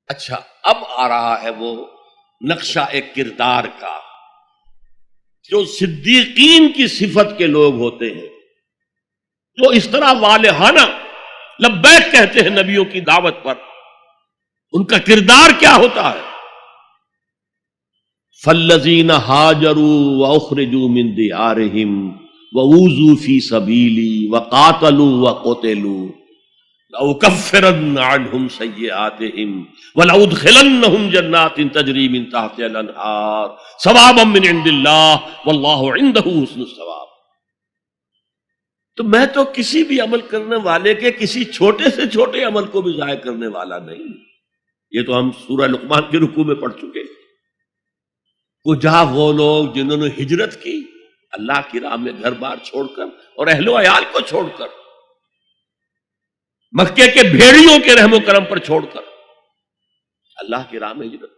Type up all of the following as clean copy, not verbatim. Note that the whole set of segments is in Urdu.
اچھا، اب آ رہا ہے وہ نقشہ ایک کردار کا جو صدیقین کی صفت کے لوگ ہوتے ہیں، جو اس طرح والہانہ لبیک کہتے ہیں نبیوں کی دعوت پر، ان کا کردار کیا ہوتا ہے؟ فالذین ہاجروا واخرجوا من دیارہم وأوذوا فی سبیلی وقاتلوا وقتلوا لأکفرن عنہم سیئاتہم ولأدخلنہم جنات تجری من تحتہا الانہار ثوابا من عند اللہ واللہ عندہ حسن الثواب۔ تو میں تو کسی بھی عمل کرنے والے کے کسی چھوٹے سے چھوٹے عمل کو بھی ضائع کرنے والا نہیں۔ یہ تو ہم سورہ لقمان کے رکوع میں پڑھ چکے۔ وہ جہاں وہ لوگ جنہوں نے ہجرت کی اللہ کی راہ میں گھر بار چھوڑ کر اور اہل و عیال کو چھوڑ کر، مکے کے بھیڑیوں کے رحم و کرم پر چھوڑ کر اللہ کی راہ میں ہجرت،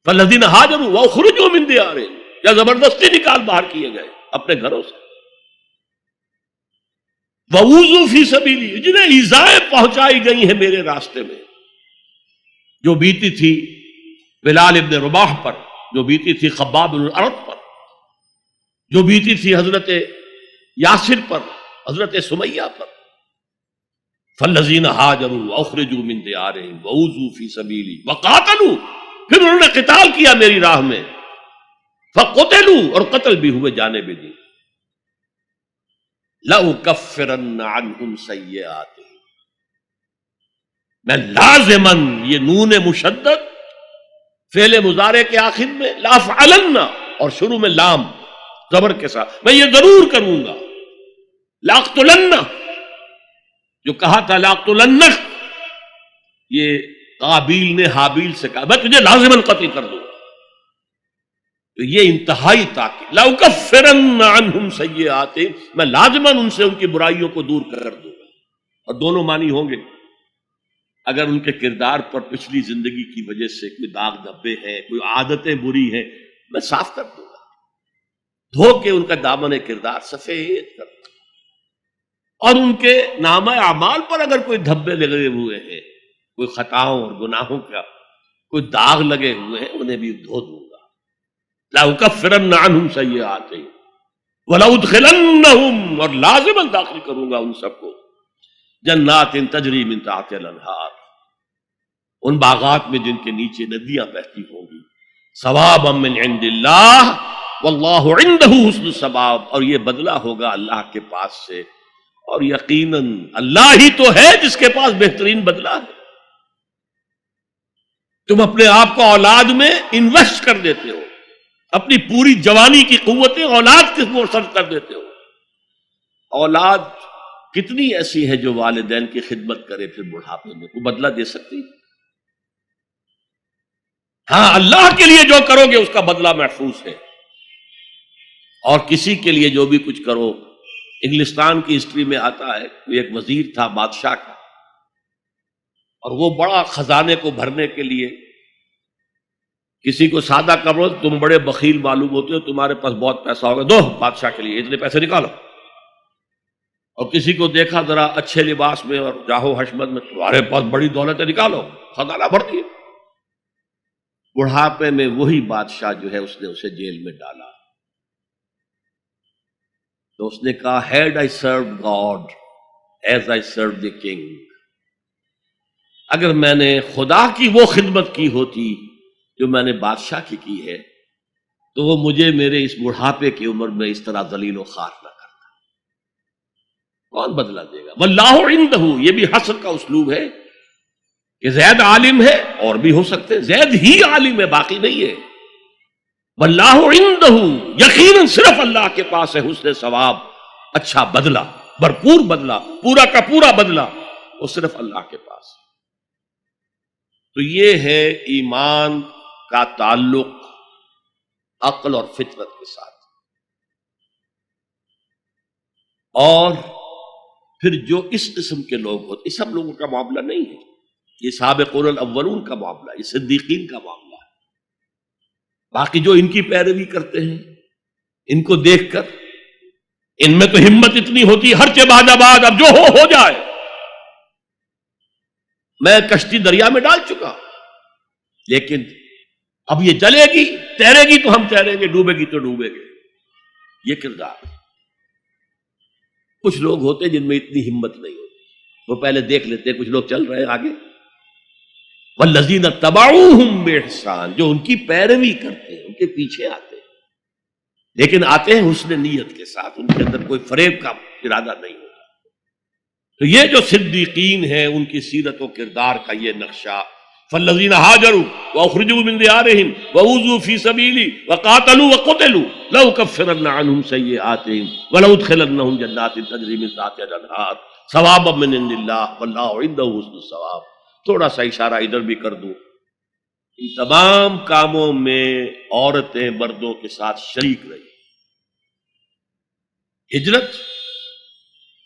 فالذین ہاجروا واخرجوا من دیارہم، یا زبردستی نکال باہر کیے گئے اپنے گھروں سے، وَأُوذُوا فِي سَبِيلِي، جنہیں ایذائیں پہنچائی گئی ہیں میرے راستے میں، جو بیتی تھی بلال ابن رباح پر، جو بیتی تھی خباب بن الارت پر، جو بیتی تھی حضرت یاسر پر، حضرت سمیہ پر۔ فالذین ہاجروا واخرجوا من دیارہم وأوذوا فی سبیلی وقاتلوا، پھر انہوں نے قتال کیا میری راہ میں، فقتلوا، اور قتل بھی ہوئے جانے بھی دی، لأکفرن عنہم سیئاتہم، میں لازماً، یہ نون مشدد فعل مضارع کے آخر میں، لافعلن اور شروع میں لام زبر کے ساتھ، میں یہ ضرور کروں گا، لاقتلن، جو کہا تھا لاقتلنک، یہ قابیل نے حابیل سے کہا میں تجھے لازماً قتل کر دوں گا، تو یہ انتہائی تاکید، لأکفرن عنہم سیئاتہم، میں لازماً ان سے ان کی برائیوں کو دور کر دوں گا۔ اور دونوں معنی ہوں گے، اگر ان کے کردار پر پچھلی زندگی کی وجہ سے کوئی داغ دھبے ہیں، کوئی عادتیں بری ہیں، میں صاف کر دوں گا، دھو کے ان کا دامن کردار سفید کر دوں گا، اور ان کے نامہ اعمال پر اگر کوئی دھبے لگے ہوئے ہیں، کوئی خطاؤں اور گناہوں کا کوئی داغ لگے ہوئے ہیں، انہیں بھی دھو دوں گا۔ لأکفرن عنہم سیئاتہم ولأدخلنہم، اور لازماً داخل کروں گا ان سب کو جنات تجری من تحتہا الانہار، ان باغات میں جن کے نیچے ندیاں بہتی ہوں گی، ثوابا من عند اللہ واللہ عندہ حسن الثواب، اور یہ بدلہ ہوگا اللہ کے پاس سے، اور یقیناً اللہ ہی تو ہے جس کے پاس بہترین بدلہ ہے۔ تم اپنے آپ کو اولاد میں انویسٹ کر دیتے ہو، اپنی پوری جوانی کی قوتیں اولاد کے اوپر صرف کر دیتے ہو۔ اولاد کتنی ایسی ہے جو والدین کی خدمت کرے پھر بڑھاپے میں، وہ بدلہ دے سکتی؟ ہاں، اللہ کے لیے جو کرو گے اس کا بدلہ محفوظ ہے، اور کسی کے لیے جو بھی کچھ کرو، انگلستان کی ہسٹری میں آتا ہے ایک وزیر تھا بادشاہ کا، اور وہ بڑا خزانے کو بھرنے کے لیے کسی کو سادہ کرو، تم بڑے بخیل معلوم ہوتے ہو، تمہارے پاس بہت پیسہ ہوگا، دو بادشاہ کے لیے اتنے پیسے نکالو، اور کسی کو دیکھا ذرا اچھے لباس میں اور جاہو حشمت میں، تمہارے پاس بڑی دولت ہے، نکالو، خزانہ بھر دیے۔ بڑھاپے میں وہی بادشاہ جو ہے اس نے اسے جیل میں ڈالا، تو اس نے کہا had I served God as I serve the king, اگر میں نے خدا کی وہ خدمت کی ہوتی جو میں نے بادشاہ کی ہے، تو وہ مجھے میرے اس بڑھاپے کی عمر میں اس طرح ذلیل و خوار نہ کرتا۔ کون بدلہ دے گا؟ واللہ عندہ، یہ بھی حسر کا اسلوب ہے کہ زید عالم ہے، اور بھی ہو سکتے ہیں، زید ہی عالم ہے، باقی نہیں ہے۔ واللہ عندہ، یقیناً صرف اللہ کے پاس ہے حسن ثواب، اچھا بدلہ، بھرپور بدلہ، پورا کا پورا بدلہ، وہ صرف اللہ کے پاس ہے۔ تو یہ ہے ایمان کا تعلق عقل اور فطرت کے ساتھ، اور پھر جو اس قسم کے لوگ ہوتے، یہ سب لوگوں کا معاملہ نہیں ہے، یہ سابقون الاولون کا معاملہ، یہ صدیقین کا معاملہ ہے۔ باقی جو ان کی پیروی کرتے ہیں، ان کو دیکھ کر ان میں تو ہمت اتنی ہوتی ہر چہ بعد اب جو ہو جائے، میں کشتی دریا میں ڈال چکا، لیکن اب یہ چلے گی، تیرے گی تو ہم تیریں گے، ڈوبے گی تو ڈوبے گے. یہ کردار. کچھ لوگ ہوتے جن میں اتنی ہمت نہیں ہوتی، وہ پہلے دیکھ لیتے کچھ لوگ چل رہے ہیں آگے. والذین اتبعوہم بإحسان، جو ان کی پیروی کرتے ہیں، ان کے پیچھے آتے ہیں، لیکن آتے ہیں حسن نیت کے ساتھ، ان کے اندر کوئی فریب کا ارادہ نہیں ہوتا. تو یہ جو صدیقین ہیں ان کی سیرت و کردار کا یہ نقشہ، فالذین ہاجروا واخرجوا من دیارہم واوذوا فی سبیلی وقاتلوا وقتلوا لأکفرن عنہم سیئاتہم ولأدخلنہم جنات تجری من تحتہا الانہار ثوابا من عند اللہ واللہ عندہ حسن الثواب. تھوڑا سا اشارہ ادھر بھی کر دوں، ان تمام کاموں میں عورتیں مردوں کے ساتھ شریک رہی. ہجرت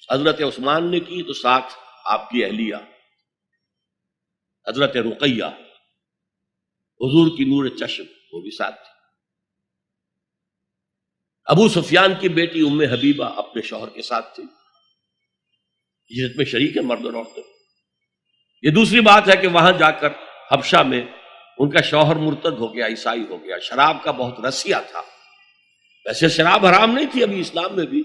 حضرت عثمان نے کی تو ساتھ آپ کی اہلیہ حضرت رقیہ، حضور کی نور چشم، وہ بھی ساتھ تھی. ابو سفیان کی بیٹی ام حبیبہ اپنے شوہر کے ساتھ تھی. ہجرت میں شریک ہے مرد اور عورتیں. یہ دوسری بات ہے کہ وہاں جا کر حبشہ میں ان کا شوہر مرتد ہو گیا، عیسائی ہو گیا. شراب کا بہت رسیا تھا. ویسے شراب حرام نہیں تھی ابھی اسلام میں بھی،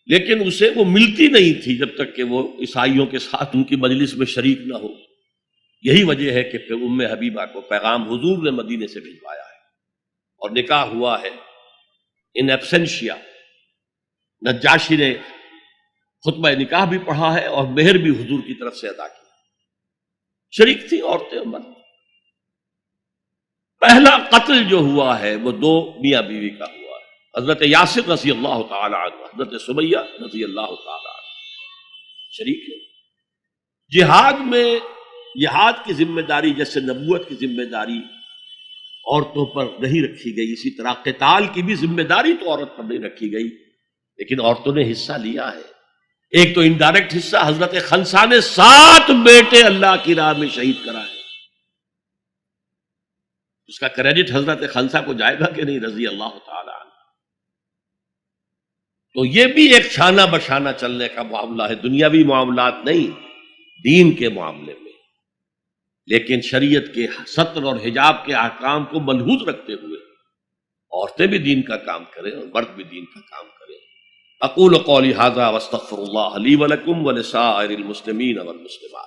لیکن اسے وہ ملتی نہیں تھی جب تک کہ وہ عیسائیوں کے ساتھ ان کی مجلس میں شریک نہ ہو. یہی وجہ ہے کہ پھر ام حبیبہ کو پیغام حضور نے مدینے سے بھجوایا ہے اور نکاح ہوا ہے ان ایبسنشیا. نجاشی نے خطبہ نکاح بھی پڑھا ہے اور مہر بھی حضور کی طرف سے ادا کی. شریک تھی عورتیں اور مرد. پہلا قتل جو ہوا ہے وہ دو میاں بیوی کا ہوا ہے، حضرت یاسر رضی اللہ تعالی عنہ، حضرت سمیہ رضی اللہ تعالی عنہ شریک ہے. جہاد میں جہاد کی ذمہ داری جیسے نبوت کی ذمہ داری عورتوں پر نہیں رکھی گئی، اسی طرح قتال کی بھی ذمہ داری تو عورت پر نہیں رکھی گئی، لیکن عورتوں نے حصہ لیا ہے. ایک تو انڈائریکٹ حصہ، حضرت خنسا نے 7 بیٹے اللہ کی راہ میں شہید کرائے. اس کا کریڈٹ حضرت خنسا کو جائے گا کہ نہیں رضی اللہ تعالی عنہ. تو یہ بھی ایک شانہ بشانہ چلنے کا معاملہ ہے، دنیاوی معاملات نہیں، دین کے معاملے میں. لیکن شریعت کے ستر اور حجاب کے احکام کو ملحوظ رکھتے ہوئے عورتیں بھی دین کا کام کریں اور مرد بھی دین کا کام کریں. اقول قولی ھذا واستغفر اللہ لی ولکم ولسائر المسلمین والمسلمات.